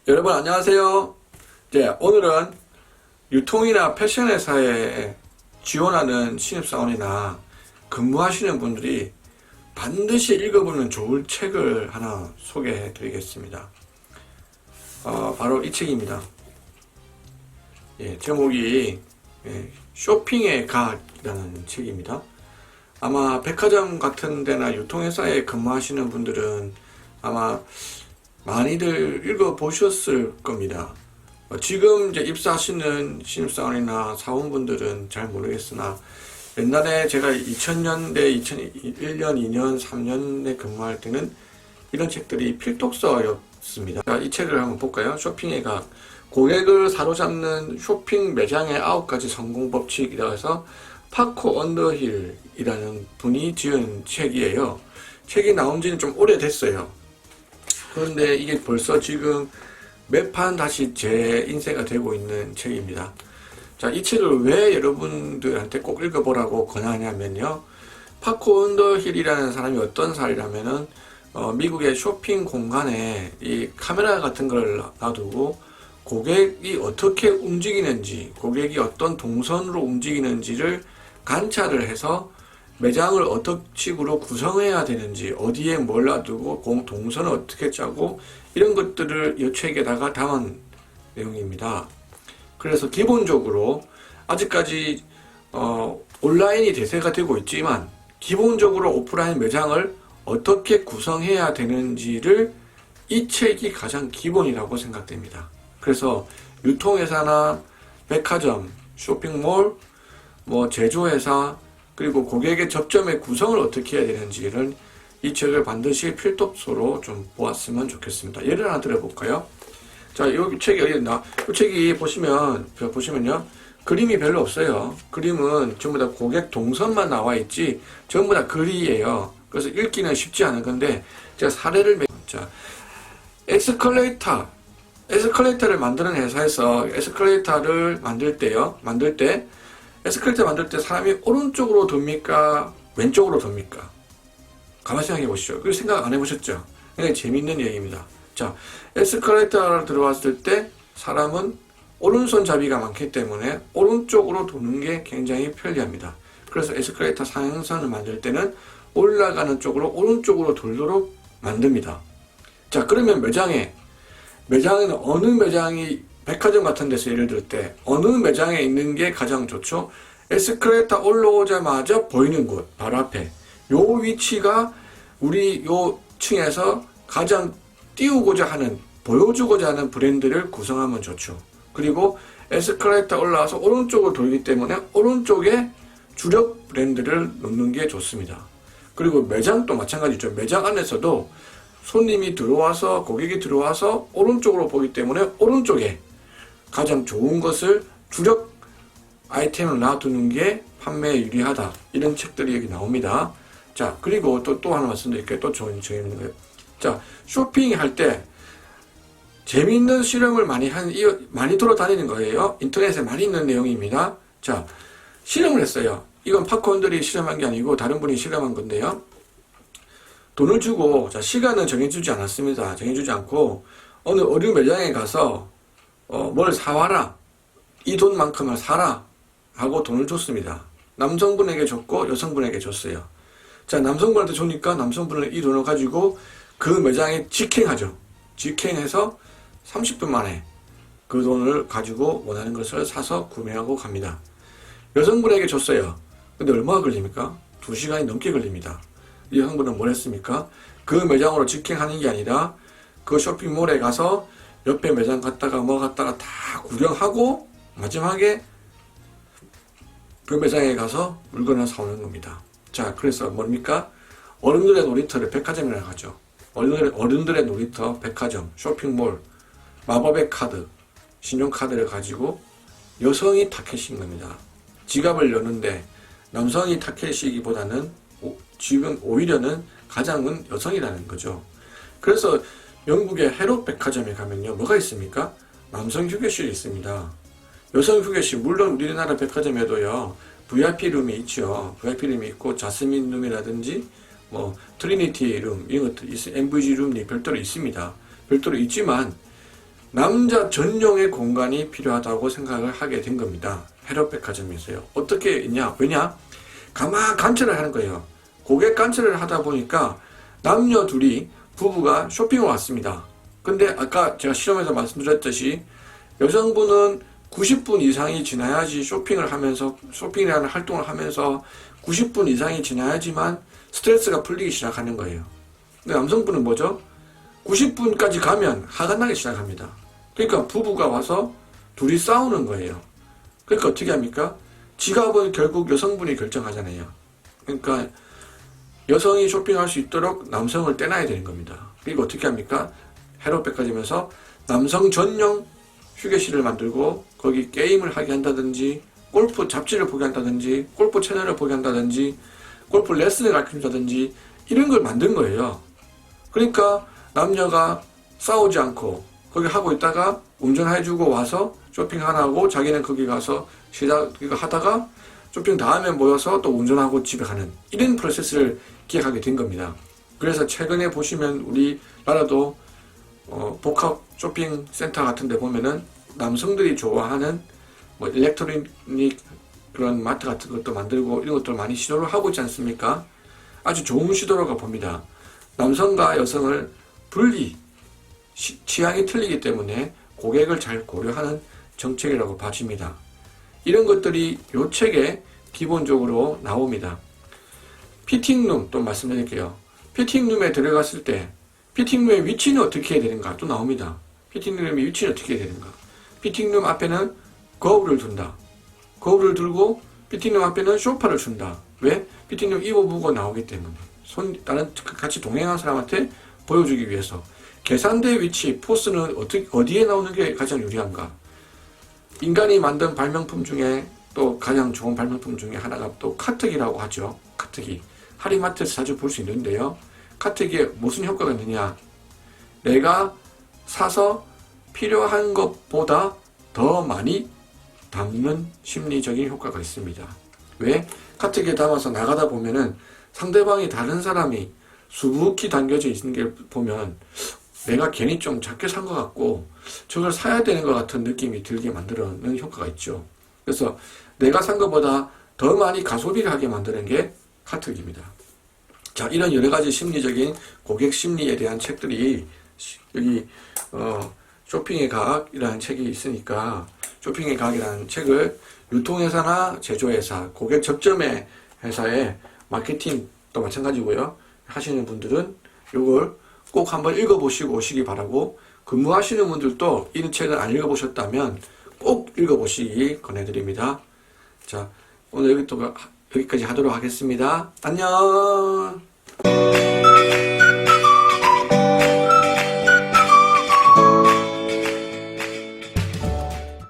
여러분 안녕하세요. 오늘은 유통이나 패션 회사에 지원하는 신입사원이나 근무하시는 분들이 반드시 읽어보면 좋을 책을 하나 소개해 드리겠습니다. 바로 이 책입니다. 제목이 쇼핑의 과학이라는 책입니다. 아마 백화점 같은 데나 유통회사에 근무하시는 분들은 아마 많이들 읽어보셨을 겁니다. 지금 이제 입사하시는 신입사원이나 사원분들은 잘 모르겠으나 옛날에 제가 2000년대, 2001년, 2년, 3년에 근무할 때는 이런 책들이 필독서였습니다. 자, 이 책을 한번 볼까요? 쇼핑의 과학. 고객을 사로잡는 쇼핑 매장의 9가지 성공 법칙이라고 해서 파코 언더힐이라는 분이 지은 책이에요. 책이 나온 지는 좀 오래됐어요. 그런데 이게 벌써 지금 몇 판 다시 재인쇄가 되고 있는 책입니다. 자, 이 책을 왜 여러분들한테 꼭 읽어보라고 권하냐면요. 파코 언더힐이라는 사람이 어떤 사람이라면은 미국의 쇼핑 공간에 이 카메라 같은 걸 놔두고 고객이 어떻게 움직이는지, 고객이 어떤 동선으로 움직이는지를 관찰을 해서 매장을 어떤 식으로 구성해야 되는지, 어디에 뭘 놔두고 동선을 어떻게 짜고 이런 것들을 이 책에다가 담은 내용입니다. 그래서 기본적으로 아직까지 온라인이 대세가 되고 있지만 기본적으로 오프라인 매장을 어떻게 구성해야 되는지를 이 책이 가장 기본이라고 생각됩니다. 그래서 유통회사나 백화점, 쇼핑몰, 제조회사, 그리고 고객의 접점의 구성을 어떻게 해야 되는지를 이 책을 반드시 필독서로 좀 보았으면 좋겠습니다. 예를 하나 들어볼까요? 자, 이 책이 어디 있나? 이 책이 보시면요. 그림이 별로 없어요. 그림은 전부 다 고객 동선만 나와 있지, 전부 다 글이에요. 그래서 읽기는 쉽지 않은 건데, 제가 사례를 자, 에스컬레이터를 만드는 회사에서 에스컬레이터를 만들 때 에스컬레이터 만들 때 사람이 오른쪽으로 돕니까? 왼쪽으로 돕니까? 가만히 생각해 보시죠. 그걸 생각 안 해보셨죠? 굉장히 재밌는 얘기입니다. 자, 에스컬레이터를 들어왔을 때 사람은 오른손잡이가 많기 때문에 오른쪽으로 도는 게 굉장히 편리합니다. 그래서 에스컬레이터 상향선을 만들 때는 올라가는 쪽으로 오른쪽으로 돌도록 만듭니다. 자, 그러면 매장에는 어느 매장이 백화점 같은 데서 예를 들 때 어느 매장에 있는 게 가장 좋죠? 에스컬레이터 올라오자마자 보이는 곳, 바로 앞에 요 위치가 우리 요 층에서 가장 보여주고자 하는 브랜드를 구성하면 좋죠. 그리고 에스컬레이터 올라와서 오른쪽으로 돌기 때문에 오른쪽에 주력 브랜드를 놓는 게 좋습니다. 그리고 매장도 마찬가지죠. 매장 안에서도 손님이 들어와서, 고객이 들어와서 오른쪽으로 보기 때문에 오른쪽에 가장 좋은 것을 주력 아이템을 놔두는 게 판매에 유리하다. 이런 책들이 여기 나옵니다. 자, 그리고 또 하나 말씀드릴게요. 또 재밌는 거예요. 자, 쇼핑할 때 재미있는 실험을 많이 돌아다니는 거예요. 인터넷에 많이 있는 내용입니다. 자, 실험을 했어요. 이건 팝콘들이 실험한 게 아니고 다른 분이 실험한 건데요. 돈을 주고, 자, 시간은 정해주지 않았습니다. 정해주지 않고 어느 어느 매장에 가서 뭘 사와라, 이 돈만큼을 사라 하고 돈을 줬습니다. 남성분에게 줬고 여성분에게 줬어요. 자, 남성분한테 주니까 남성분은 이 돈을 가지고 그 매장에 직행하죠. 직행해서 30분 만에 그 돈을 가지고 원하는 것을 사서 구매하고 갑니다. 여성분에게 줬어요. 근데 얼마나 걸립니까? 2시간이 넘게 걸립니다. 이 여성분은 뭘 했습니까? 그 매장으로 직행하는 게 아니라 그 쇼핑몰에 가서 옆에 매장 갔다가 다 구경하고 마지막에 그 매장에 가서 물건을 사오는 겁니다. 자, 그래서 뭡니까? 어른들의 놀이터를 백화점이라고 하죠. 어른들의 놀이터, 백화점, 쇼핑몰, 마법의 카드, 신용카드를 가지고 여성이 타겟인 겁니다. 지갑을 여는데 남성이 타겟이기보다는 지금 오히려는 가장은 여성이라는 거죠. 그래서 영국의 헤롯 백화점에 가면요, 뭐가 있습니까? 남성 휴게실이 있습니다. 여성 휴게실, 물론 우리나라 백화점에도요, VIP 룸이 있죠. VIP 룸이 있고, 자스민 룸이라든지, 트리니티 룸, 이런 것들, MVG 룸이 별도로 있습니다. 별도로 있지만, 남자 전용의 공간이 필요하다고 생각을 하게 된 겁니다. 해로백화점에서요. 어떻게 있냐? 왜냐? 가만 관찰을 하는 거예요. 고객 관찰을 하다 보니까 남녀 둘이 부부가 쇼핑을 왔습니다. 근데 아까 제가 실험에서 말씀드렸듯이 여성분은 90분 이상이 지나야지 쇼핑이라는 활동을 하면서 90분 이상이 지나야지만 스트레스가 풀리기 시작하는 거예요. 근데 남성분은 뭐죠? 90분까지 가면 화가 나기 시작합니다. 그러니까 부부가 와서 둘이 싸우는 거예요. 그러니까 어떻게 합니까? 지갑은 결국 여성분이 결정하잖아요. 그러니까 여성이 쇼핑할 수 있도록 남성을 떼놔야 되는 겁니다. 그리고 어떻게 합니까? 해로백화점에서 남성 전용 휴게실을 만들고 거기 게임을 하게 한다든지 골프 잡지를 보게 한다든지 골프 채널을 보게 한다든지 골프 레슨을 가르친다든지 이런 걸 만든 거예요. 그러니까 남녀가 싸우지 않고 거기 하고 있다가 운전해주고 와서 쇼핑 하나 하고 자기는 거기 가서 이거 하다가 쇼핑 다음에 모여서 또 운전하고 집에 가는 이런 프로세스를 기획하게 된 겁니다. 그래서 최근에 보시면 우리나라도 복합 쇼핑 센터 같은 데 보면은 남성들이 좋아하는 뭐 일렉트로닉 그런 마트 같은 것도 만들고 이런 것들 많이 시도를 하고 있지 않습니까? 아주 좋은 시도라고 봅니다. 남성과 여성을 취향이 틀리기 때문에 고객을 잘 고려하는 정책이라고 봐집니다. 이런 것들이 이 책에 기본적으로 나옵니다. 피팅룸 또 말씀드릴게요. 피팅룸에 들어갔을 때 피팅룸의 위치는 어떻게 해야 되는가 또 나옵니다. 피팅룸의 위치는 어떻게 해야 되는가. 피팅룸 앞에는 거울을 둔다. 거울을 들고 피팅룸 앞에는 소파를 준다. 왜? 피팅룸 입어보고 나오기 때문에 다른 같이 동행한 사람한테 보여주기 위해서. 계산대 위치, 포스는 어디에 나오는 게 가장 유리한가? 인간이 만든 발명품 중에 또 가장 좋은 발명품 중에 하나가 또 카트기라고 하죠. 카트기. 할인마트에서 자주 볼 수 있는데요. 카트기에 무슨 효과가 있느냐? 내가 사서 필요한 것보다 더 많이 담는 심리적인 효과가 있습니다. 왜? 카트기에 담아서 나가다 보면은 상대방이 다른 사람이 수북히 담겨져 있는 게 보면 내가 괜히 좀 작게 산 것 같고 저걸 사야 되는 것 같은 느낌이 들게 만드는 효과가 있죠. 그래서 내가 산 것보다 더 많이 가소비를 하게 만드는 게 카트기입니다. 자, 이런 여러 가지 심리적인 고객 심리에 대한 책들이 여기 쇼핑의 과학이라는 책이 있으니까 쇼핑의 과학이라는 책을 유통회사나 제조회사, 고객 접점의 회사의 마케팅도 마찬가지고요. 하시는 분들은 이걸 꼭 한번 읽어보시고 오시기 바라고, 근무하시는 분들도 이 책을 안 읽어보셨다면 꼭 읽어보시기 권해드립니다. 자, 오늘 여기까지 하도록 하겠습니다. 안녕.